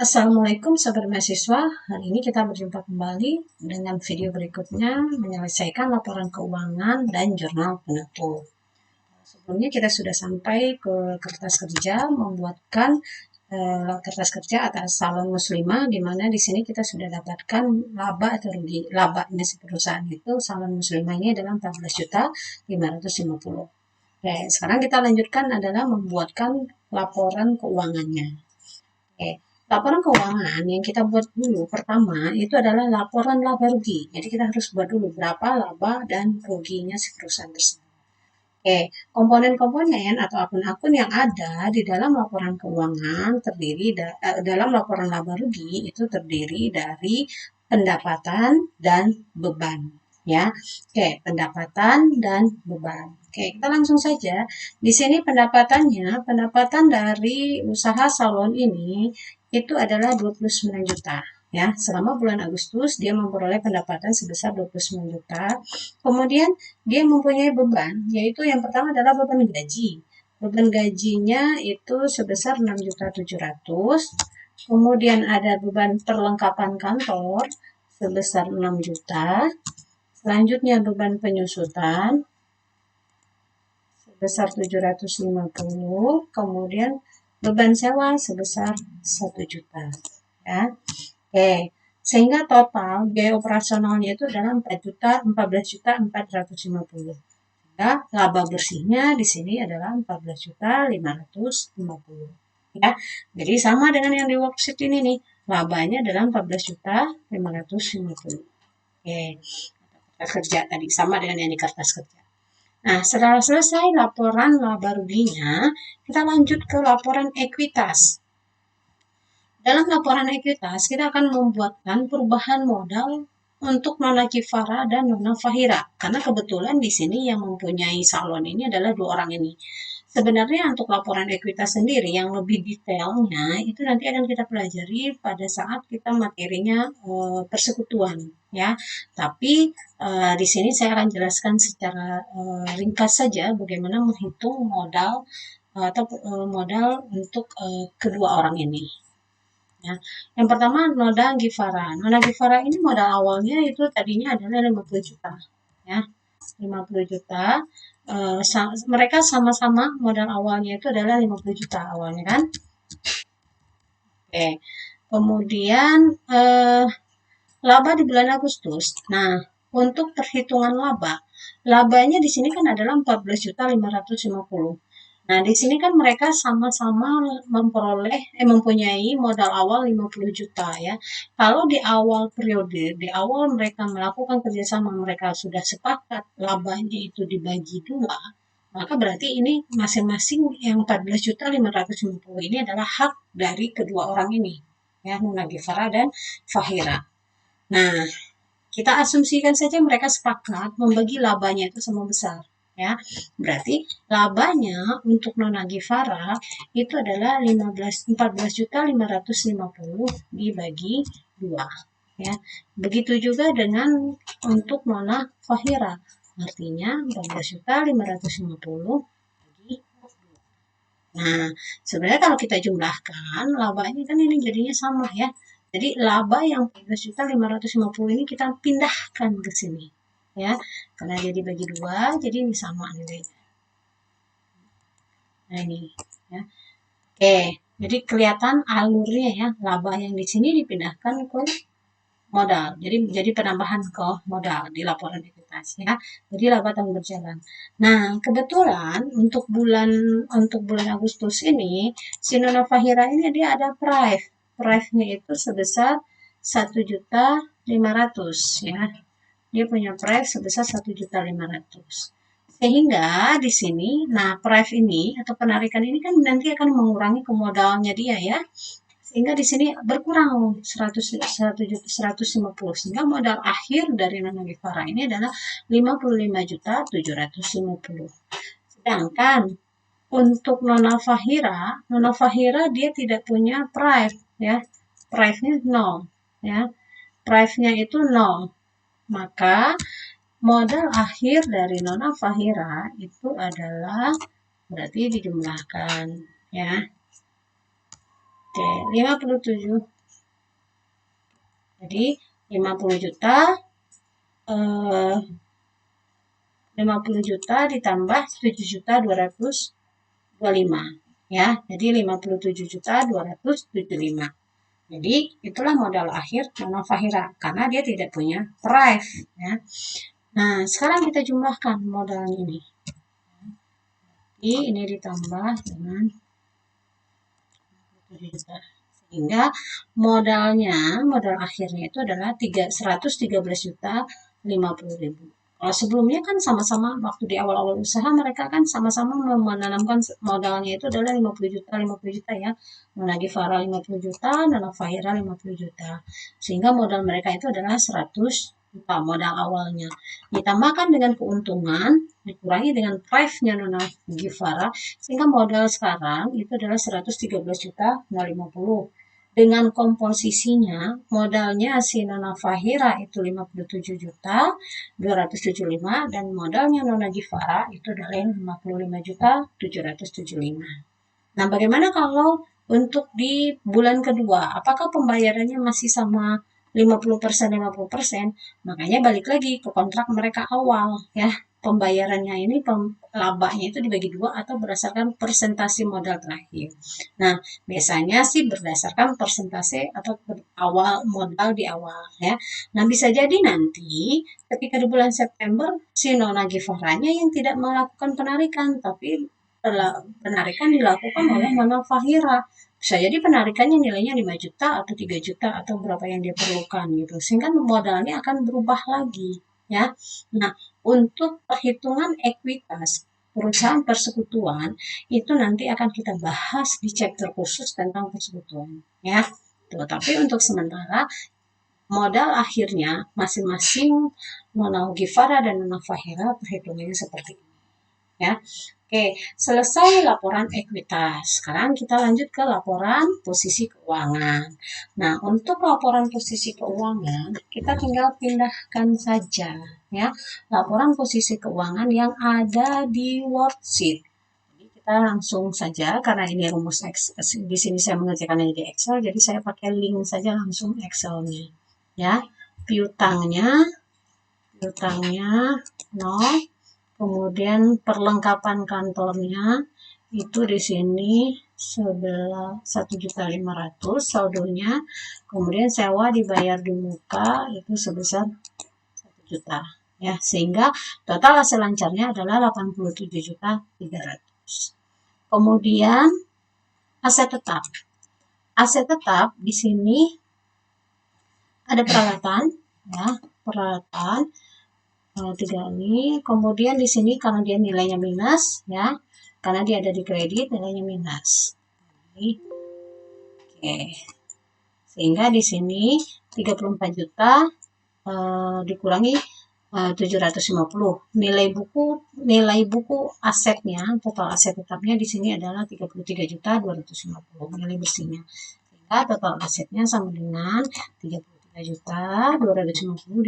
Assalamualaikum sahabat mahasiswa, hari ini kita berjumpa kembali dengan video berikutnya menyelesaikan laporan keuangan dan jurnal penutup. Sebelumnya kita sudah sampai ke kertas kerja, membuatkan kertas kerja atas salon muslimah, di mana di sini kita sudah dapatkan laba atau rugi. Labanya si perusahaan itu salon muslimah ini adalah 14.550. Oke, sekarang kita lanjutkan adalah membuatkan laporan keuangannya. Oke. Laporan keuangan yang kita buat dulu pertama itu adalah laporan laba rugi. Jadi kita harus buat dulu berapa laba dan ruginya si perusahaan tersebut. Oke, komponen-komponen atau akun-akun yang ada di dalam laporan keuangan dalam laporan laba rugi itu terdiri dari pendapatan dan beban. Ya, oke, pendapatan dan beban. Oke, kita langsung saja. Di sini pendapatan dari usaha salon ini itu adalah 29 juta. Ya, selama bulan Agustus dia memperoleh pendapatan sebesar 29 juta. Kemudian dia mempunyai beban, yaitu yang pertama adalah beban gaji. Beban gajinya itu sebesar 6.700.000. Kemudian ada beban perlengkapan kantor sebesar 6 juta. Selanjutnya beban penyusutan sebesar 750, kemudian beban sewa sebesar 1 juta. Ya. Oke, sehingga total biaya operasionalnya itu adalah 14.450. Ya, laba bersihnya di sini adalah 14.550. Ya, jadi sama dengan yang di worksheet ini nih, labanya adalah 14.550. Oke, kertas kerja tadi sama dengan yang di kertas kerja. Nah, setelah selesai laporan laba ruginya, kita lanjut ke laporan ekuitas. Dalam laporan ekuitas, kita akan membuatkan perubahan modal untuk Nona Kifara dan Nona Fahira. Karena kebetulan di sini yang mempunyai salon ini adalah dua orang ini. Sebenarnya untuk laporan ekuitas sendiri yang lebih detailnya itu nanti akan kita pelajari pada saat kita materinya persekutuan ya. Tapi di sini saya akan jelaskan secara ringkas saja bagaimana menghitung modal atau modal untuk kedua orang ini. Ya. Yang pertama Nona Gifara. Nona Gifara ini modal awalnya itu tadinya adalah 50 juta. Ya. 50 juta. Mereka sama-sama modal awalnya itu adalah 50 juta awalnya kan. Oke. Kemudian laba di bulan Agustus. Nah, untuk perhitungan labanya di sini kan adalah 14.550. Nah, di sini kan mereka sama-sama mempunyai modal awal 50 juta ya. Kalau di awal periode, di awal mereka melakukan kerjasama, mereka sudah sepakat labanya itu dibagi dua, maka berarti ini masing-masing yang 14.550 ini adalah hak dari kedua orang ini, ya, Nona Gifara dan Fahira. Nah, kita asumsikan saja mereka sepakat membagi labanya itu sama besar. Ya, berarti labanya untuk Nona Gifara itu adalah 14.550 dibagi 2. Ya, begitu juga dengan untuk Nona Fahira, artinya 14.550 bagi 2. Nah, sebenarnya kalau kita jumlahkan labanya kan ini jadinya sama ya. Jadi laba yang 14.550 ini kita pindahkan ke sini. Ya, karena dia dibagi 2, jadi ini sama nilainya. Nah ini, ya. Oke, jadi kelihatan alurnya ya, laba yang di sini dipindahkan ke modal. Jadi penambahan ke modal di laporan ekuitas ya. Jadi laba tahun berjalan. Nah, kebetulan untuk bulan Agustus ini si Nona Fahira ini dia ada Prive-nya itu sebesar 1.500.000 ya. Dia punya prive sebesar 1.500.000. Sehingga di sini, nah prive ini atau penarikan ini kan nanti akan mengurangi ke modalnya dia ya. Sehingga di sini berkurang 150. Sehingga modal akhir dari Nona Gifara ini adalah 55.750. Sedangkan untuk Nona Fahira dia tidak punya prive ya. Prive-nya 0 ya. Prive-nya itu 0. Maka modal akhir dari Nona Fahira itu adalah berarti dijumlahkan ya. Oke, 57 Jadi 50 juta 50 juta ditambah 7.225 ya. Jadi 57.275. Jadi itulah modal akhir Nona Fahira karena dia tidak punya prive ya. Nah, sekarang kita jumlahkan modal ini. Jadi ini ditambah dengan 7 juta. Sehingga modal akhirnya itu adalah 113.050.000. Kalau sebelumnya kan sama-sama waktu di awal-awal usaha mereka kan sama-sama menanamkan modalnya itu adalah 50 juta ya. Nona Gifara 50 juta, Nona Fahira 50 juta. Sehingga modal mereka itu adalah 100 juta modal awalnya. Ditambahkan dengan keuntungan, dikurangi dengan prive-nya Nona Gifara, sehingga modal sekarang itu adalah 113.050. Dengan komposisinya, modalnya si Nona Fahira itu 57.275 dan modalnya Nona Gifara itu adalah 55.775. Nah, bagaimana kalau untuk di bulan kedua? Apakah pembayarannya masih sama 50%, 50%? Makanya balik lagi ke kontrak mereka awal ya. Pembayarannya ini labanya itu dibagi dua atau berdasarkan persentase modal terakhir. Nah, biasanya sih berdasarkan persentase atau awal modal di awal ya. Nah, bisa jadi nanti ketika di bulan September si Nona Gifaranya yang tidak melakukan penarikan, tapi penarikan dilakukan oleh Nona Fahira. Bisa jadi penarikannya nilainya 5 juta atau 3 juta atau berapa yang dia perlukan gitu. Sehingga modalnya akan berubah lagi ya. Nah, untuk perhitungan ekuitas perusahaan persekutuan itu nanti akan kita bahas di chapter khusus tentang persekutuan ya. Tuh, tapi untuk sementara modal akhirnya masing-masing Nona Gifara dan Nona Fahira perhitungannya seperti ini ya. Oke, selesai laporan ekuitas. Sekarang kita lanjut ke laporan posisi keuangan. Nah, untuk laporan posisi keuangan, kita tinggal pindahkan saja ya laporan posisi keuangan yang ada di worksheet. Jadi kita langsung saja karena ini rumus Excel. Di sini saya mengerjakannya di Excel, jadi saya pakai link saja langsung Excelnya ya. Piutangnya 0. Kemudian perlengkapan kantornya itu di sini 1.500.000 saldonya. Kemudian sewa dibayar di muka itu sebesar 1 juta ya, sehingga total hasil lancarnya adalah 87.300. Kemudian aset tetap. Aset tetap di sini ada peralatan ya, peralatan 3 ini. Kemudian di sini karena dia nilainya minus ya, karena dia ada di kredit nilainya minus. Oke. Sehingga di sini 34 juta dikurangi 750. Nilai buku asetnya, total aset tetapnya di sini adalah 33.250 nilai bersihnya. Sehingga total asetnya sama dengan 33.250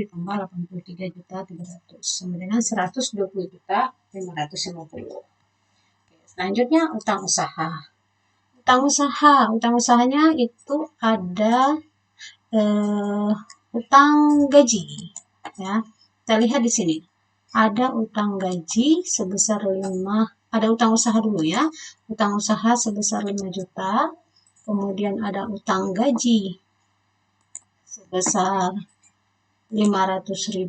ditambah 83.300 sama dengan 120.550. Selanjutnya utang usaha. Utang usahanya itu ada utang gaji ya. Kita lihat di sini. Ada utang gaji sebesar 5, ada utang usaha dulu ya. Utang usaha sebesar 5 juta. Kemudian ada utang gaji sebesar 500.000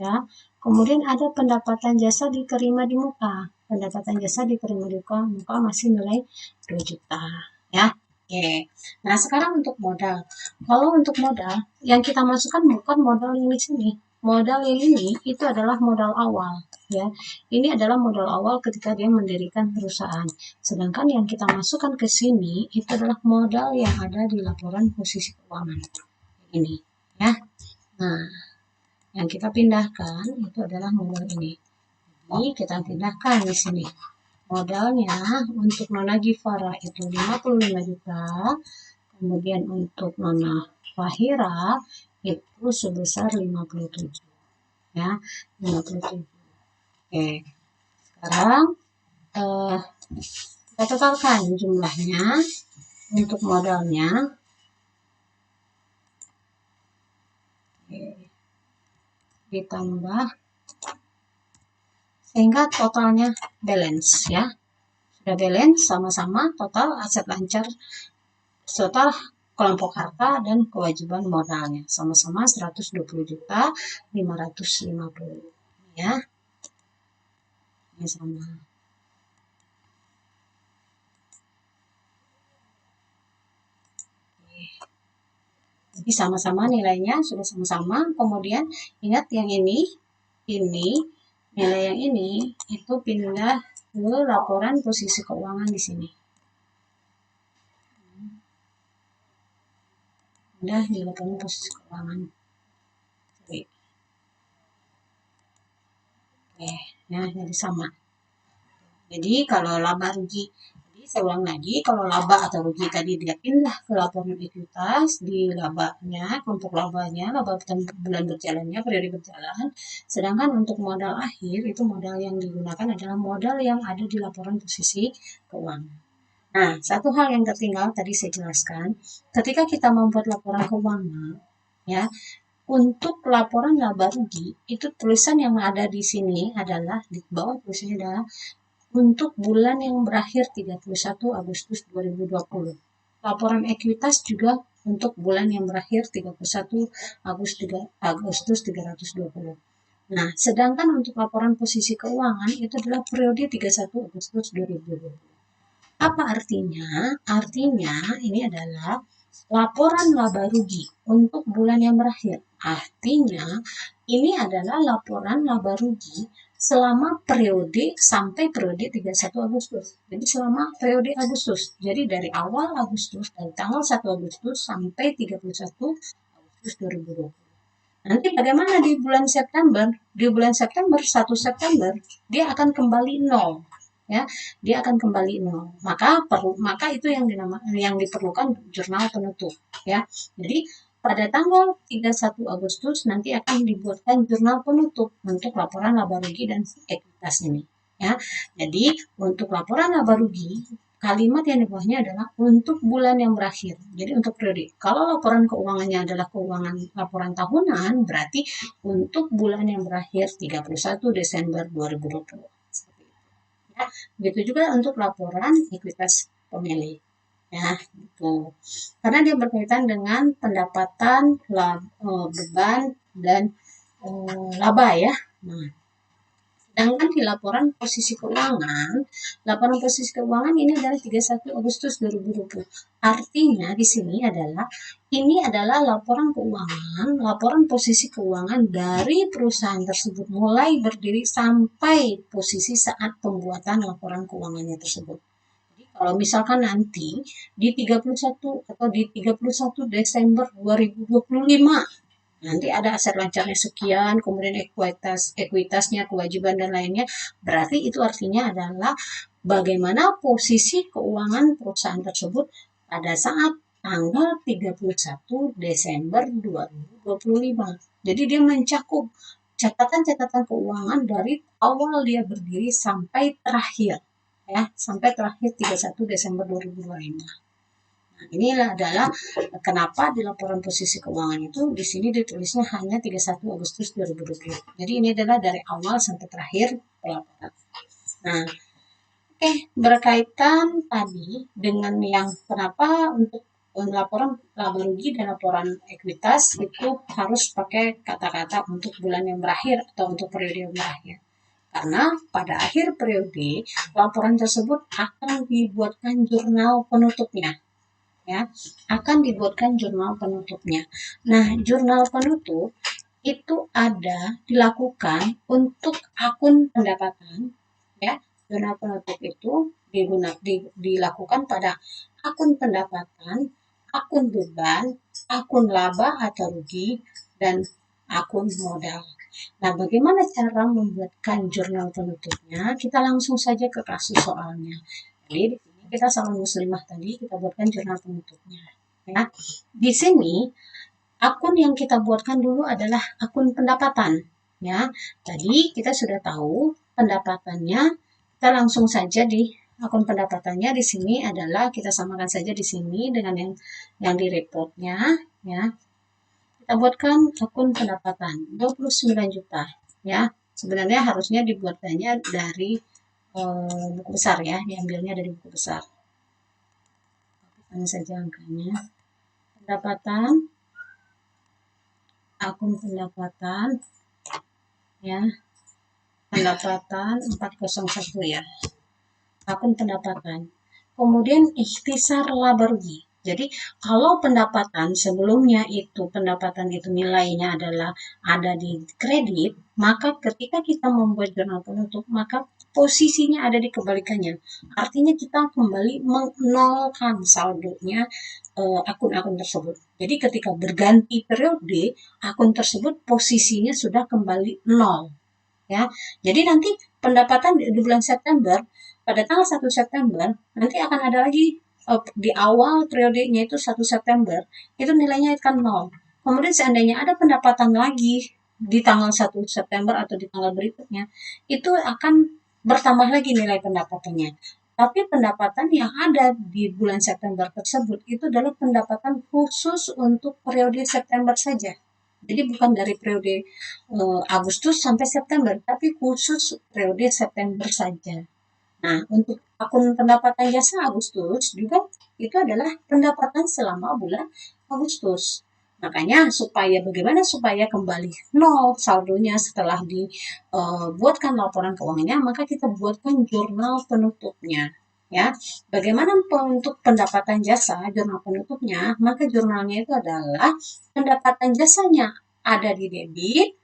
ya. Kemudian ada pendapatan jasa diterima di muka. Pendapatan jasa diterima di muka masih nilai 2 juta ya. Oke. Nah, sekarang untuk modal. Kalau untuk modal yang kita masukkan bukan modal yang di sini. Modal yang ini itu adalah modal awal ya. Ini adalah modal awal ketika dia mendirikan perusahaan. Sedangkan yang kita masukkan ke sini itu adalah modal yang ada di laporan posisi keuangan. Ini ya. Nah, yang kita pindahkan itu adalah modal ini. Jadi kita pindahkan di sini. Modalnya untuk Nona Gifara itu 55 juta. Kemudian untuk Nona Fahira itu sebesar 57 ya, 57. Oke, sekarang kita totalkan jumlahnya. Untuk modalnya ditambah sehingga totalnya balance ya. Sudah balance sama-sama total aset lancar, total kelompok harta dan kewajiban modalnya sama-sama 120.550 ya. Ini sama. Jadi sama-sama nilainya sudah sama-sama. Kemudian ingat yang ini nilai yang ini itu pindah ke laporan posisi keuangan di sini. Pindah di laporan posisi keuangan. Oke, ya jadi sama. Jadi kalau laba rugi, jadi saya ulang lagi, kalau laba atau rugi tadi dia pindah ke laporan ekuitas di labanya, untuk labanya, laba bulan berjalannya, periode berjalan. Sedangkan untuk modal akhir itu modal yang digunakan adalah modal yang ada di laporan posisi keuangan. Nah, satu hal yang tertinggal tadi saya jelaskan, ketika kita membuat laporan keuangan, ya, untuk laporan laba rugi itu tulisan yang ada di sini adalah di bawah tulisannya adalah untuk bulan yang berakhir 31 Agustus 2020. Laporan ekuitas juga untuk bulan yang berakhir 31 Agustus 320. Nah, sedangkan untuk laporan posisi keuangan itu adalah periode 31 Agustus 2020. Apa artinya? Artinya ini adalah laporan laba rugi untuk bulan yang berakhir. Artinya ini adalah laporan laba rugi selama periode sampai periode 31 Agustus. Jadi selama periode Agustus. Jadi dari awal Agustus, dari tanggal 1 Agustus sampai 31 Agustus 2020. Nanti bagaimana di bulan September? Di bulan September, 1 September, dia akan kembali nol. Ya, dia akan kembali nol. Maka itu yang diperlukan jurnal penutup. Ya, jadi pada tanggal 31 Agustus nanti akan dibuatkan jurnal penutup untuk laporan laba rugi dan ekuitas ini. Ya, jadi untuk laporan laba rugi kalimat yang di bawahnya adalah untuk bulan yang berakhir. Jadi untuk periode. Kalau laporan keuangannya adalah keuangan laporan tahunan, berarti untuk bulan yang berakhir 31 Desember 2020. Ya, begitu juga untuk laporan ekuitas pemilik. Ya, gitu. Karena dia berkaitan dengan pendapatan, beban dan laba ya. Nah, sedangkan di laporan posisi keuangan ini adalah 31 Agustus 2020. Artinya di sini adalah laporan keuangan, laporan posisi keuangan dari perusahaan tersebut mulai berdiri sampai posisi saat pembuatan laporan keuangannya tersebut. Jadi kalau misalkan nanti di 31 atau di 31 Desember 2025 nanti ada aset lancarnya sekian, kemudian ekuitasnya, kewajiban dan lainnya, berarti itu artinya adalah bagaimana posisi keuangan perusahaan tersebut pada saat tanggal 31 Desember 2025. Jadi dia mencakup catatan-catatan keuangan dari awal dia berdiri sampai terakhir ya, sampai terakhir 31 Desember 2025. Nah, inilah adalah kenapa di laporan posisi keuangan itu di sini ditulisnya hanya 31 Agustus 2020. Jadi ini adalah dari awal sampai terakhir pelaporan. Nah, oke, berkaitan tadi dengan yang kenapa untuk laporan laba rugi dan laporan ekuitas itu harus pakai kata-kata untuk bulan yang berakhir atau untuk periode yang berakhir. Karena pada akhir periode laporan tersebut akan dibuatkan jurnal penutupnya. Ya, akan dibuatkan jurnal penutupnya. Nah, jurnal penutup itu dilakukan untuk akun pendapatan, ya. Jurnal penutup itu dilakukan pada akun pendapatan, akun beban, akun laba atau rugi, dan akun modal. Nah, bagaimana cara membuatkan jurnal penutupnya? Kita langsung saja ke kasus soalnya. Jadi di sini kita sama muslimah tadi kita buatkan jurnal penutupnya. Ya, di sini akun yang kita buatkan dulu adalah akun pendapatan. Ya, tadi kita sudah tahu pendapatannya. Kita langsung saja di akun pendapatannya di sini adalah kita samakan saja di sini dengan yang di reportnya. Ya, Kita buatkan akun pendapatan 29 juta ya. Sebenarnya harusnya dibuatkannya dari buku besar ya, diambilnya dari buku besar. Sama saja angkanya. Pendapatan, akun pendapatan ya. Pendapatan 401 ya. Akun pendapatan. Kemudian ikhtisar laba rugi. Jadi kalau pendapatan sebelumnya itu pendapatan itu nilainya adalah ada di kredit, maka ketika kita membuat jurnal penutup, maka posisinya ada di kebalikannya. Artinya kita kembali menolkan saldonya akun-akun tersebut. Jadi ketika berganti periode, akun tersebut posisinya sudah kembali nol. Ya, jadi nanti pendapatan di bulan September pada tanggal 1 September nanti akan ada lagi di awal periodenya itu 1 September itu nilainya akan nol. Kemudian seandainya ada pendapatan lagi di tanggal 1 September atau di tanggal berikutnya itu akan bertambah lagi nilai pendapatannya. Tapi pendapatan yang ada di bulan September tersebut itu adalah pendapatan khusus untuk periode September saja. Jadi bukan dari periode Agustus sampai September, tapi khusus periode September saja. Nah, untuk akun pendapatan jasa Agustus juga itu adalah pendapatan selama bulan Agustus. Makanya bagaimana supaya kembali nol saldonya setelah dibuatkan laporan keuangannya, maka kita buatkan jurnal penutupnya. Ya, bagaimana untuk pendapatan jasa jurnal penutupnya? Maka jurnalnya itu adalah pendapatan jasanya ada di debit,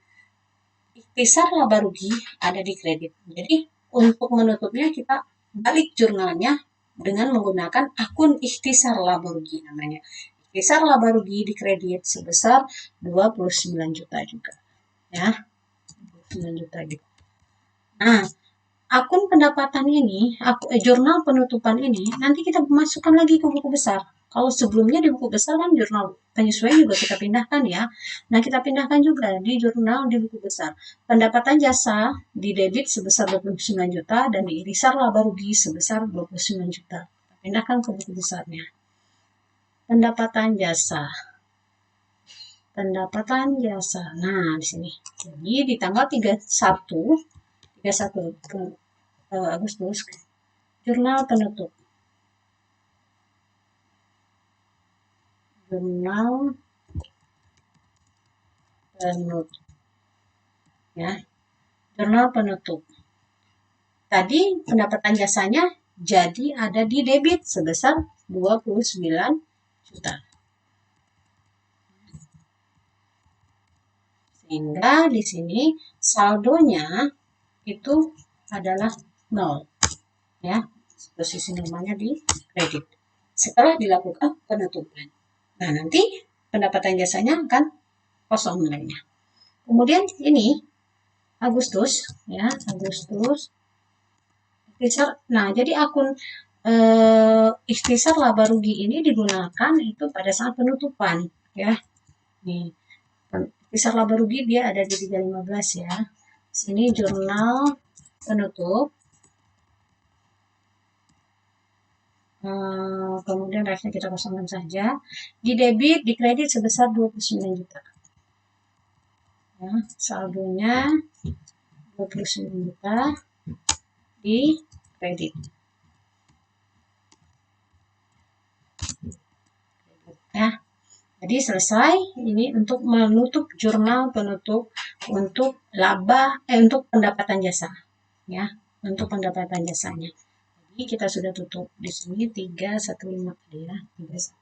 ikhtisar laba rugi ada di kredit. Jadi untuk menutupnya kita balik jurnalnya dengan menggunakan akun ikhtisar laba rugi namanya. Ikhtisar laba rugi di kredit sebesar 29 juta juga. Ya, 29 juta gitu. Nah, akun pendapatan ini, jurnal penutupan ini, nanti kita masukkan lagi ke buku besar. Kalau sebelumnya di buku besar kan jurnal penyesuaian juga kita pindahkan ya. Nah, kita pindahkan juga di jurnal di buku besar. Pendapatan jasa di debit sebesar 29 juta dan di ikhtisar laba rugi sebesar 29 juta. Kita pindahkan ke buku besarnya. Pendapatan jasa. Pendapatan jasa. Nah, di sini. Jadi di tanggal 31 Agustus, jurnal penutup. Jurnal penutup. Ya, jurnal penutup. Tadi pendapatan jasanya jadi ada di debit sebesar 29 juta. Sehingga di sini saldonya itu adalah 0. Ya, posisi normalnya di kredit. Setelah dilakukan penutupan. Nah, nanti pendapatan jasanya akan kosong nilainya. Kemudian ini Agustus ya, Agustus ikhtisar. Nah, jadi akun ikhtisar laba rugi ini digunakan itu pada saat penutupan ya. Nih, ikhtisar laba rugi dia ada di 315 ya. Sini jurnal penutup. Kemudian refnya kita kosongkan saja. Di debit, di kredit sebesar 29 juta. Ya, saldonya 29 juta di kredit. Ya, jadi selesai ini untuk menutup jurnal penutup untuk untuk pendapatan jasa. Ya, untuk pendapatan jasanya. Jadi kita sudah tutup di sini 315 ya, 31.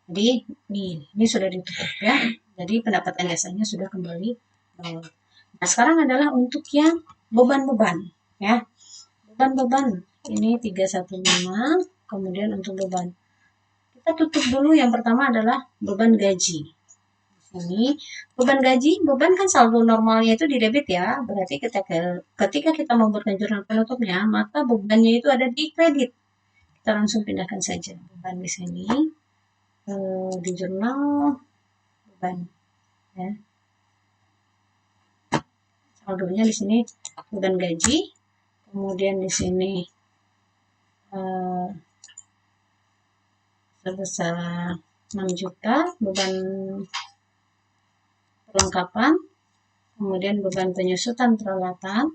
Jadi ini sudah ditutup ya. Jadi pendapatan jasanya sudah kembali nol. Nah, sekarang adalah untuk yang beban-beban ya. Beban-beban ini 315, kemudian untuk beban. Kita tutup dulu yang pertama adalah beban gaji. Ini beban gaji, beban kan saldo normalnya itu di debit ya. Berarti ketika kita membuatkan jurnal penutupnya, maka bebannya itu ada di kredit. Kita langsung pindahkan saja beban di sini. Di jurnal beban ya, saldonya di sini beban gaji, kemudian di sini sebesar 6 juta, beban perlengkapan, kemudian beban penyusutan peralatan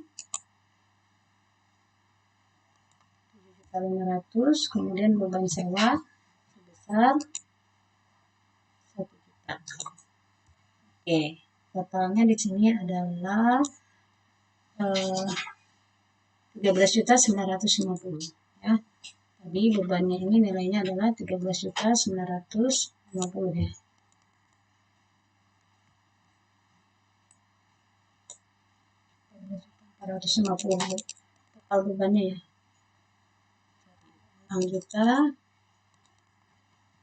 7.500.000, kemudian beban sewa sebesar 1 juta. Oke, totalnya di sini adalah 13.950 ya. Tadi bebannya ini nilainya adalah 13.950 ya. Total bebannya ya 6 juta.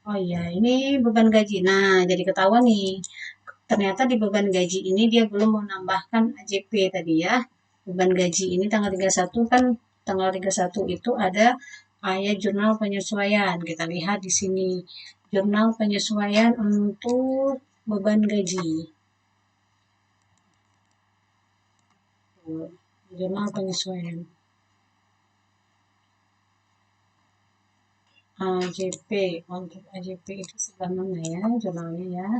Oh iya, ini beban gaji. Nah, jadi ketahuan nih. Ternyata di beban gaji ini dia belum menambahkan AJP tadi ya. Beban gaji ini tanggal 31 kan, tanggal 31 itu ada ayat jurnal penyesuaian. Kita lihat di sini jurnal penyesuaian untuk beban gaji. Jurnal penyesuaian. AJP, untuk AJP itu sebelah mana ya jurnalnya ya.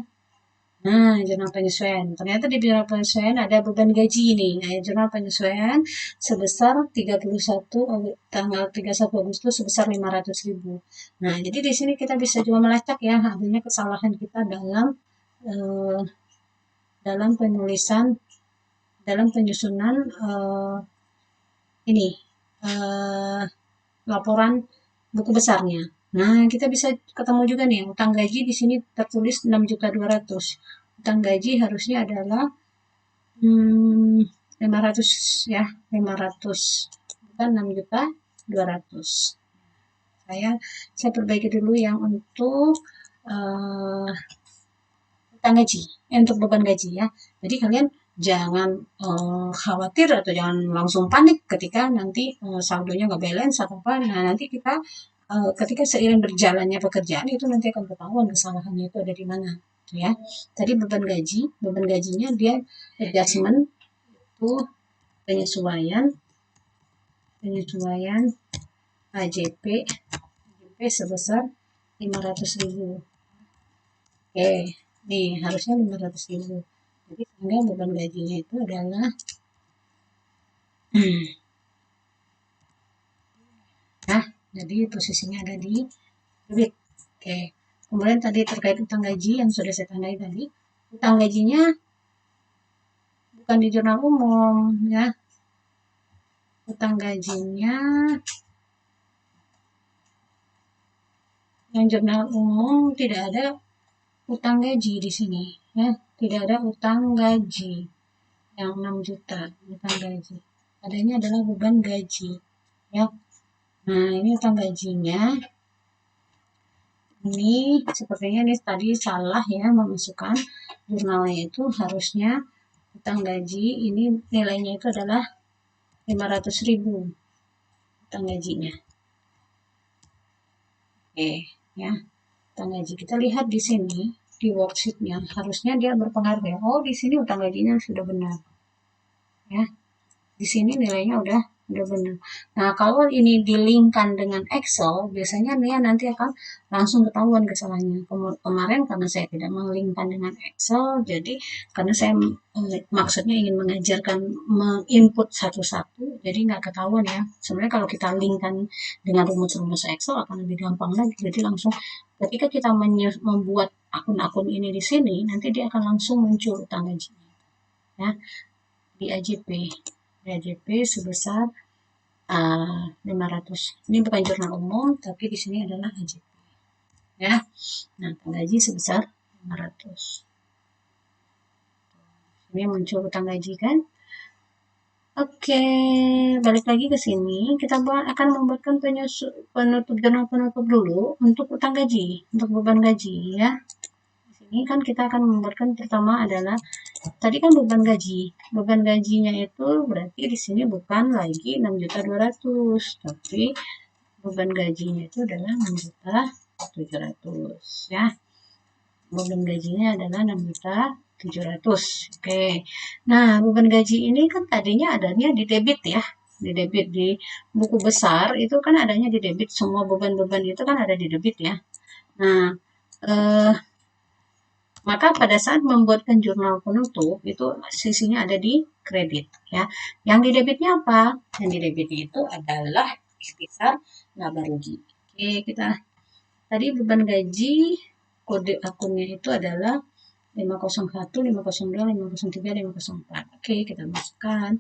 Nah, jurnal penyesuaian. Ternyata di jurnal penyesuaian ada beban gaji ini. Nah, jurnal penyesuaian sebesar tanggal 31 Agustus sebesar 500.000. Nah, jadi di sini kita bisa juga melacak ya adanya kesalahan kita dalam penyusunan laporan buku besarnya. Nah, kita bisa ketemu juga nih, utang gaji di sini tertulis 6.200.000. Utang gaji harusnya adalah 500 ya, 500 bukan 6.200.000. Saya perbaiki dulu yang untuk utang gaji, untuk beban gaji ya. Jadi kalian jangan khawatir atau jangan langsung panik ketika nanti saldonya nggak balance atau apa. Nah, nanti kita ketika seiring berjalannya pekerjaan itu nanti akan ketahuan kesalahannya itu ada di mana ya. Tadi beban gajinya dia adjustment itu penyesuaian AJP sebesar 500.000. Oke, nih harusnya 500.000. Jadi sehingga beban gajinya itu adalah nah, jadi posisinya ada di debit. Oke. Kemudian tadi terkait utang gaji yang sudah saya tandai tadi, utang gajinya bukan di jurnal umum ya. Utang gajinya yang jurnal umum tidak ada utang gaji di sini ya. Tidak ada utang gaji yang 6 juta utang gaji. Adanya adalah beban gaji ya. Nah, ini utang gajinya. Ini sepertinya ini tadi salah ya memasukkan jurnalnya itu harusnya utang gaji ini nilainya itu adalah 500.000 utang gajinya. Oke ya, utang gaji kita lihat di sini di worksheetnya harusnya dia berpengaruh ya. Oh, di sini utang gajinya sudah benar ya. Di sini nilainya udah benar. Nah, kalau ini dilinkkan dengan Excel, biasanya dia nanti akan langsung ketahuan kesalahannya. Kemarin karena saya tidak melinkkan dengan Excel, jadi karena saya maksudnya ingin mengajarkan menginput satu-satu, jadi nggak ketahuan ya. Sebenarnya kalau kita linkkan dengan rumus-rumus Excel akan lebih gampang lagi. Jadi langsung ketika kita membuat akun-akun ini di sini, nanti dia akan langsung muncul utang gajinya. Ya, di AJP sebesar 500. Ini bukan jurnal umum, tapi di sini adalah AJP. Ya. Nah, gaji sebesar 500. Ini muncul utang gaji kan? Oke, balik lagi ke sini. Kita akan membuatkan penutup dulu untuk utang gaji, untuk beban gaji ya. Ini kan kita akan membuatkan pertama adalah tadi kan beban gaji. Beban gajinya itu berarti di sini bukan lagi 6.200.000, tapi beban gajinya itu adalah 6.700.000 ya. Beban gajinya adalah 6.700.000. Oke. Nah, beban gaji ini kan tadinya adanya di debit ya. Di debit di buku besar itu kan adanya di debit, semua beban-beban itu kan ada di debit ya. Nah, maka pada saat membuatkan jurnal penutup itu sisinya ada di kredit ya. Yang di debitnya apa? Yang di debitnya itu adalah ikhtisar laba rugi. Oke, kita tadi beban gaji kode akunnya itu adalah 501, 502, 503, 504. Oke, kita masukkan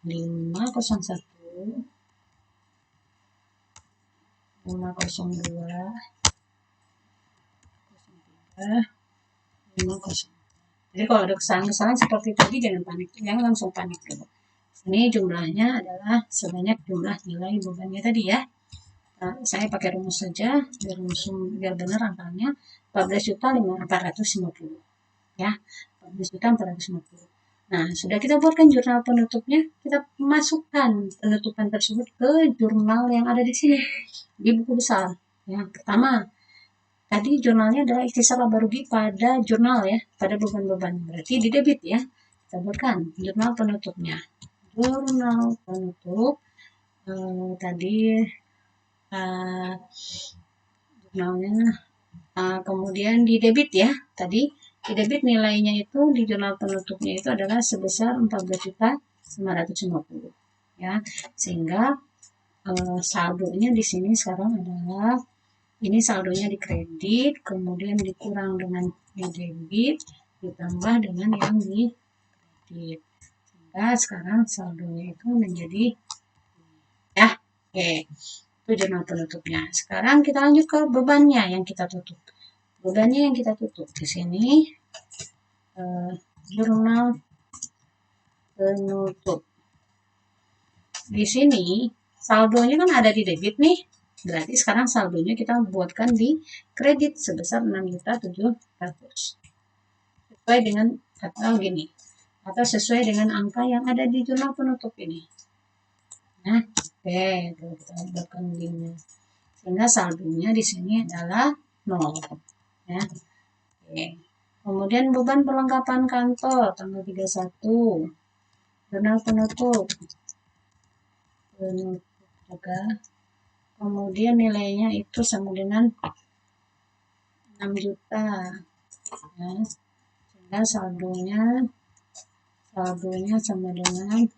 501, 502, 504. Jadi kalau ada kesalahan-kesalahan seperti tadi jangan panik, jangan langsung panik dulu. Ini jumlahnya adalah sebanyak jumlah nilai bebannya tadi ya. Nah, saya pakai rumus saja biar benar angkanya 14.450 ya. 14.450. Nah, sudah kita buatkan jurnal penutupnya, kita masukkan penutupan tersebut ke jurnal yang ada di sini di buku besar. Yang pertama, tadi jurnalnya adalah ikhtisar laba rugi pada jurnal ya, pada beban-beban. Berarti di debit ya. Kita buatkan jurnal penutupnya. Jurnal penutup tadi jurnalnya kemudian di debit ya. Tadi di debit nilainya itu di jurnal penutupnya itu adalah sebesar 14.950 ya. Sehingga saldonya di sini sekarang adalah ini saldonya di kredit, kemudian dikurang dengan di debit, ditambah dengan yang di kredit. Sehingga sekarang saldonya itu menjadi ya. Oke. Itu jurnal penutupnya. Sekarang kita lanjut ke bebannya yang kita tutup. Bebannya yang kita tutup di sini jurnal penutup. Di sini saldonya kan ada di debit nih. Berarti sekarang saldonya kita buatkan di kredit sebesar 6.700. Sesuai dengan atau gini. Atau sesuai dengan angka yang ada di jurnal penutup ini. Nah, oke, kita buatkan gini. Sehingga saldonya di sini adalah 0. Ya. Oke. Kemudian beban perlengkapan kantor tanggal 31. Jurnal penutup. Juga. Kemudian nilainya itu sama dengan 6 juta. Ya. Sehingga saldonya sama dengan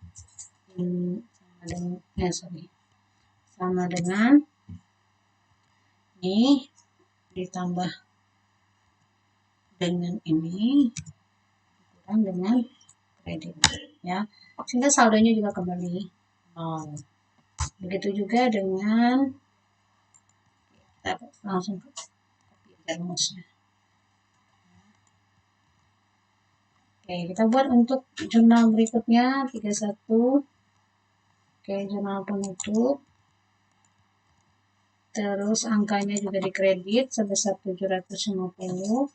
sama dengan ini ditambah dengan ini kurang dengan kredit ya, sehingga saldonya juga kembali 0. Begitu juga dengan kita langsung kopi rumusnya. Oke, kita buat untuk jurnal berikutnya 31. Oke, jurnal penutup. Terus angkanya juga dikredit sebesar 750.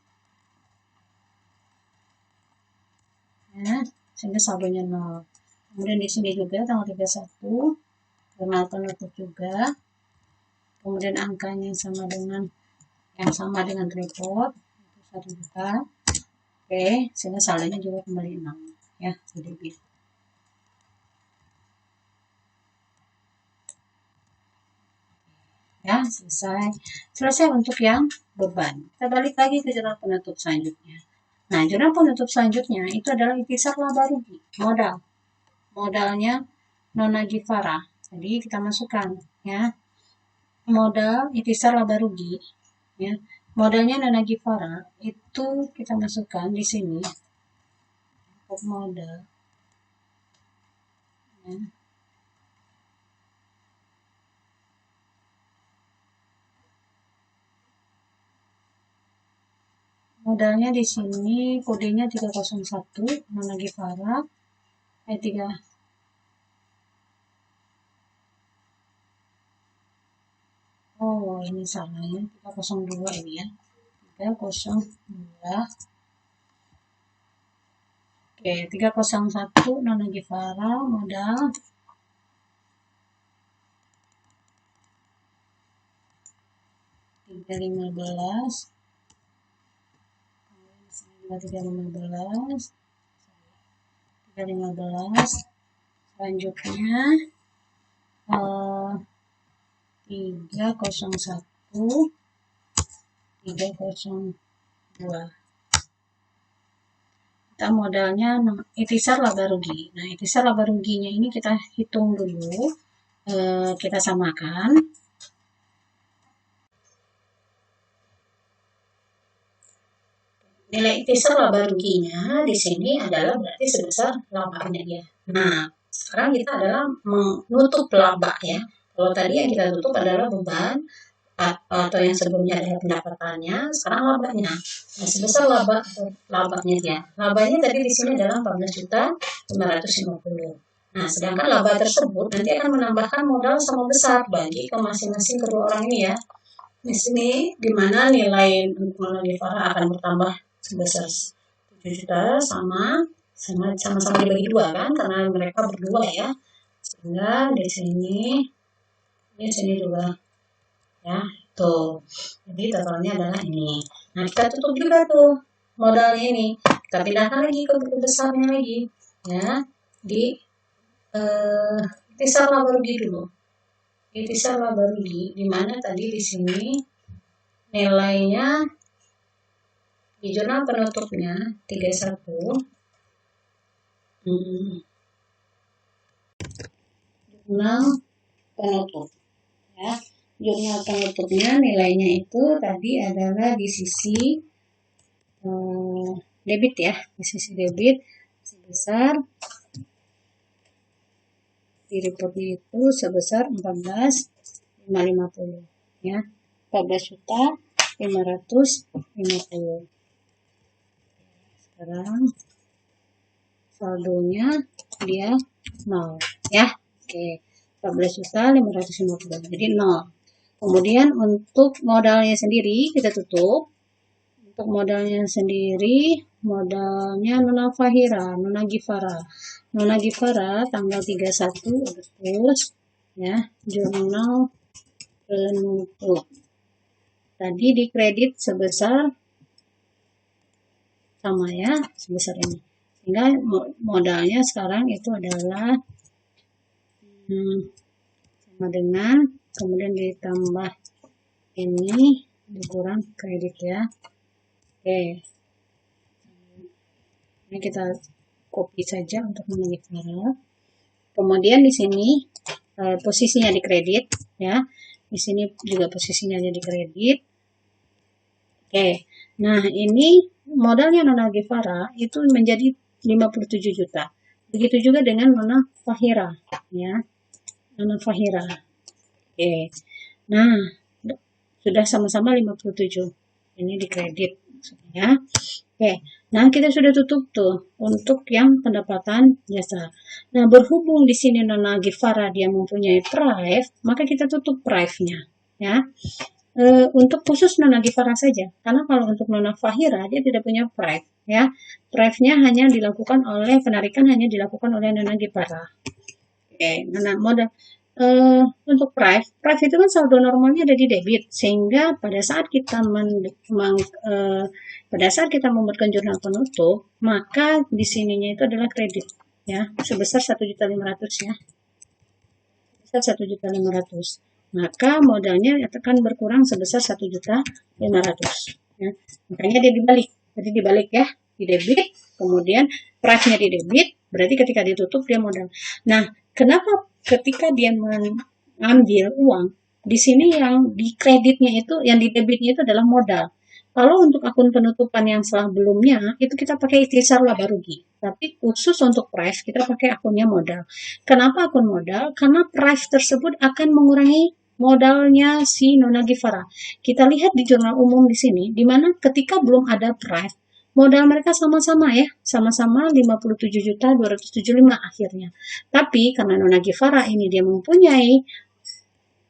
Ya, sehingga saldonya 0. Kemudian di sini juga tanggal 31 jurnal penutup juga. Kemudian angkanya sama dengan report itu 1 juta. Oke, sehingga saldonya juga kembali 6 ya, debit. Ya, selesai untuk yang beban. Kita balik lagi ke jurnal penutup selanjutnya. Nah, jurnal penutup selanjutnya itu adalah ikhtisar laba rugi modal. Modalnya Nona Givara. Jadi kita masukkan ya. Modal ikhtisar laba rugi ya. Modalnya Nona Givara itu kita masukkan di sini. Modal ya. Modalnya di sini kodenya 301 Nona Givara 3 Oh, ini salahnya 302 ini ya. 302. Oke, 301 Nona Givara modal 315. 315. 315. Selanjutnya 301 302. Kita modalnya ikhtisar laba rugi. Nah, ikhtisar laba ruginya ini kita hitung dulu, kita samakan. Nilai ikhtisar laba ruginya di sini adalah berarti sebesar labanya dia. Nah, sekarang kita adalah menutup laba ya. Kalau tadi yang kita tutup adalah beban atau yang sebelumnya adalah pendapatannya, sekarang labanya. Nah, sebesar labanya dia. Labanya tadi di sini adalah 14.550. Nah, sedangkan laba tersebut nanti akan menambahkan modal sama besar bagi ke masing-masing kedua orang ini ya. Di sini di mana nilai untuk Nona Farah akan bertambah sebesar 7 juta sama-sama dibagi dua kan, karena mereka berdua ya. Sehingga di sini juga ya, tuh. Jadi totalnya adalah ini. Nah, kita tutup juga tuh modalnya ini. Kita pindahkan lagi ke buku besarnya lagi ya, di ikhtisar laba rugi dulu. Ikhtisar laba rugi di mana tadi di sini nilainya di jurnal penutupnya 31. Jurnal penutup ya. Jurnal penutupnya nilainya itu tadi adalah di sisi debit ya, di sisi debit sebesar di reportnya itu sebesar 14.550 ya, 14.550. Sekarang saldonya dia 0 ya. Oke, 14.550 jadi 0. Kemudian untuk modalnya sendiri kita tutup. Untuk modalnya sendiri, modalnya Nona Gifara tanggal 31 Agustus ya, jurnal penutup. Tadi dikredit sebesar sama ya, sebesar ini. Sehingga modalnya sekarang itu adalah sama dengan, kemudian ditambah ini dikurang kredit ya. Oke, ini kita copy saja untuk Gifara. Kemudian di sini posisinya di kredit ya. Di sini juga posisinya jadi kredit. Oke, nah ini modalnya Nona Gifara itu menjadi 57 juta. Begitu juga dengan Nona Fahira ya. Nona Fahira. Oke. Nah, sudah sama-sama 57. Ini di kredit ya. Oke. Nah, kita sudah tutup tuh untuk yang pendapatan jasa. Nah, berhubung di sini Nona Gifara dia mempunyai prive, maka kita tutup prive-nya ya. Untuk khusus Nona Gifara saja. Karena kalau untuk Nona Fahira dia tidak punya prive ya. Prive-nya hanya dilakukan oleh penarikan hanya dilakukan oleh Nona Gifara. Oke, nah modal untuk prive itu kan saldo normalnya ada di debit, sehingga pada saat kita membuatkan jurnal penutup, maka di sininya itu adalah kredit ya, sebesar 1.500.000 ya, sebesar 1.500.000. Maka modalnya akan berkurang sebesar 1.500.000 ya. Makanya dia dibalik, jadi dibalik ya, di debit, kemudian prive-nya di debit, berarti ketika ditutup dia modal. Nah, kenapa ketika dia mengambil uang di sini yang di kreditnya itu, yang di debitnya itu adalah modal. Kalau untuk akun penutupan yang sebelumnya itu kita pakai ikhtisar laba rugi, tapi khusus untuk prive kita pakai akunnya modal. Kenapa akun modal? Karena prive tersebut akan mengurangi modalnya si Nona Gifara. Kita lihat di jurnal umum di sini, di mana ketika belum ada prive, modal mereka sama-sama ya, sama-sama 57.275 akhirnya. Tapi karena Nona Gifara ini dia mempunyai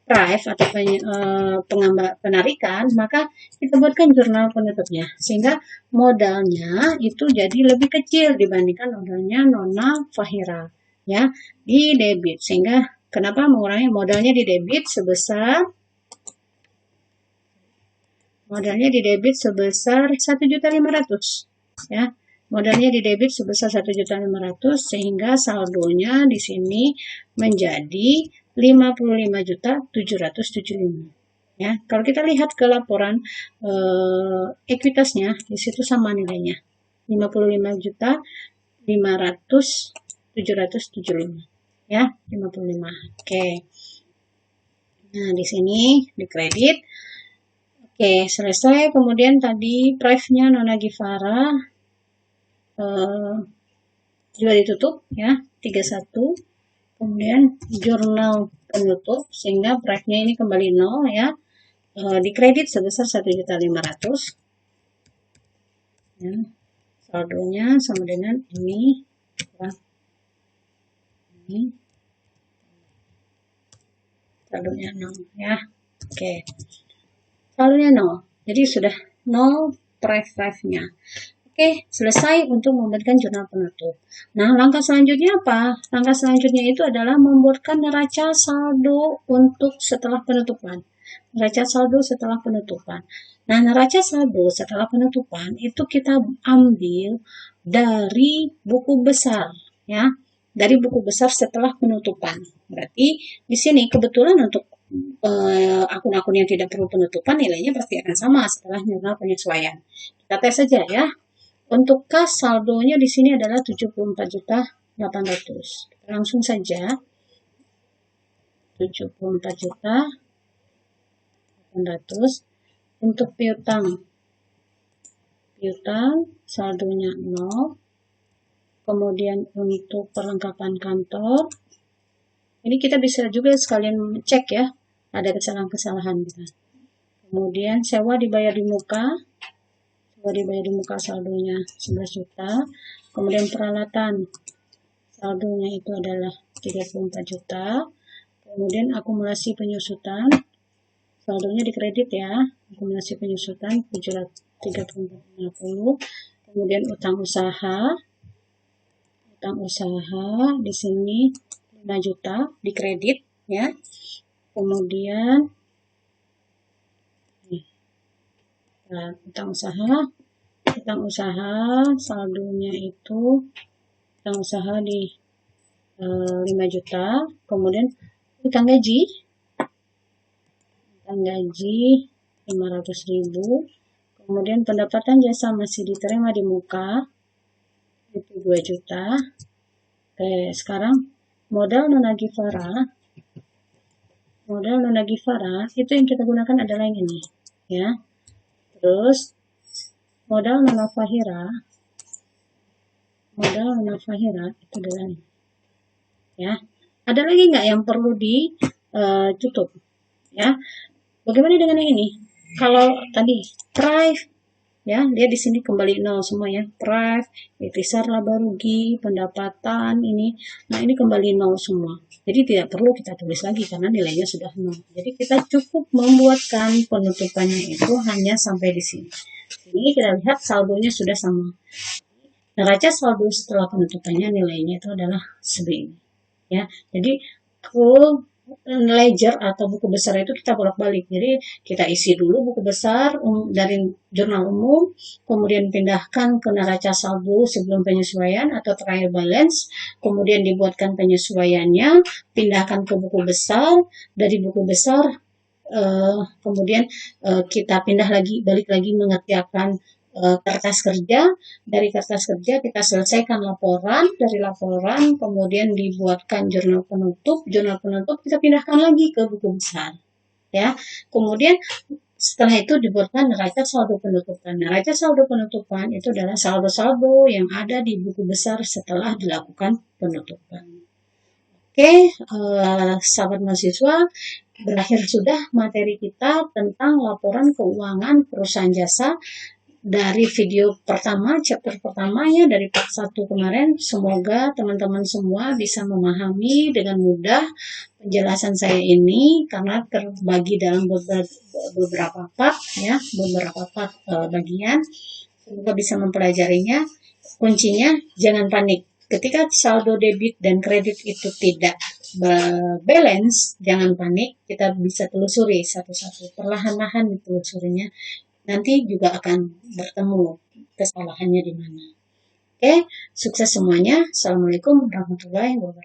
prive atau penarikan, maka kita buatkan jurnal penutupnya. Sehingga modalnya itu jadi lebih kecil dibandingkan modalnya Nona Fahira ya, di debit. Sehingga kenapa mengurangi modalnya di debit sebesar 1.500.000 ya. Modalnya di debit sebesar 1.500.000 sehingga saldonya di sini menjadi 55.775. Ya, kalau kita lihat ke laporan ekuitasnya, di situ sama nilainya. 55.500.775. Ya, 55. Oke. Nah, di sini dikredit. Oke, selesai. Kemudian tadi prive-nya Nona Givara juga ditutup ya, 31. Kemudian jurnal penutup sehingga prive-nya ini kembali 0 ya. Dikredit sebesar 1.500.000. Ya. Saldonya sama dengan ini. Ini. Saldonya 0 ya. Oke. Saldonya 0. Jadi sudah 0 prive-nya. Oke, selesai untuk membuatkan jurnal penutup. Nah, langkah selanjutnya apa? Langkah selanjutnya itu adalah membuatkan neraca saldo untuk setelah penutupan. Neraca saldo setelah penutupan. Nah, neraca saldo setelah penutupan itu kita ambil dari buku besar, ya. Dari buku besar setelah penutupan. Berarti di sini kebetulan untuk akun-akun yang tidak perlu penutupan nilainya pasti akan sama setelah jurnal penyesuaian. Kita tes saja ya. Untuk kas saldonya di sini adalah 74.800. Langsung saja 74.800. Untuk piutang saldonya 0. Kemudian untuk perlengkapan kantor, ini kita bisa juga sekalian cek ya, ada kesalahan-kesalahan gitu. Kemudian sewa dibayar di muka saldonya 11 juta. Kemudian peralatan saldonya itu adalah 34 juta. Kemudian akumulasi penyusutan saldonya dikredit ya, akumulasi penyusutan 734,50. Kemudian utang usaha di sini 5 juta dikredit ya. Kemudian utang usaha saldonya itu utang usaha di 5 juta. Kemudian utang gaji 500.000. Kemudian pendapatan jasa masih diterima di muka itu 2 juta. Oke, sekarang modal Nona Givara itu yang kita gunakan adalah yang ini ya. Terus modal Nona Fahira itu adalah ini ya. Ada lagi nggak yang perlu ditutup ya? Bagaimana dengan yang ini? Kalau tadi prive ya, dia di sini kembali 0 semua ya. Prive, ikhtisar laba rugi, pendapatan ini. Nah, ini kembali 0 semua. Jadi tidak perlu kita tulis lagi karena nilainya sudah 0. Jadi kita cukup membuatkan penutupannya itu hanya sampai di sini. Ini kita lihat saldonya sudah sama. Neraca saldo setelah penutupannya nilainya itu adalah segini. Ya. Jadi ledger atau buku besar itu kita bolak-balik. Jadi kita isi dulu buku besar dari jurnal umum, kemudian pindahkan ke neraca saldo sebelum penyesuaian atau trial balance, kemudian dibuatkan penyesuaiannya, pindahkan ke buku besar, dari buku besar kemudian kita balik lagi mengerjakan kertas kerja. Dari kertas kerja kita selesaikan laporan, dari laporan kemudian dibuatkan jurnal penutup kita pindahkan lagi ke buku besar ya. Kemudian setelah itu dibuatkan neraca saldo penutupan. Neraca saldo penutupan itu adalah saldo-saldo yang ada di buku besar setelah dilakukan penutupan. Oke, sahabat mahasiswa, berakhir sudah materi kita tentang laporan keuangan perusahaan jasa dari video pertama, chapter pertamanya dari part 1 kemarin. Semoga teman-teman semua bisa memahami dengan mudah penjelasan saya ini karena terbagi dalam beberapa part ya, bagian. Semoga bisa mempelajarinya. Kuncinya jangan panik. Ketika saldo debit dan kredit itu tidak balance, jangan panik. Kita bisa telusuri satu-satu, perlahan-lahan ditelusurinya. Nanti juga akan bertemu kesalahannya di mana. Oke, sukses semuanya. Assalamualaikum warahmatullahi wabarakatuh.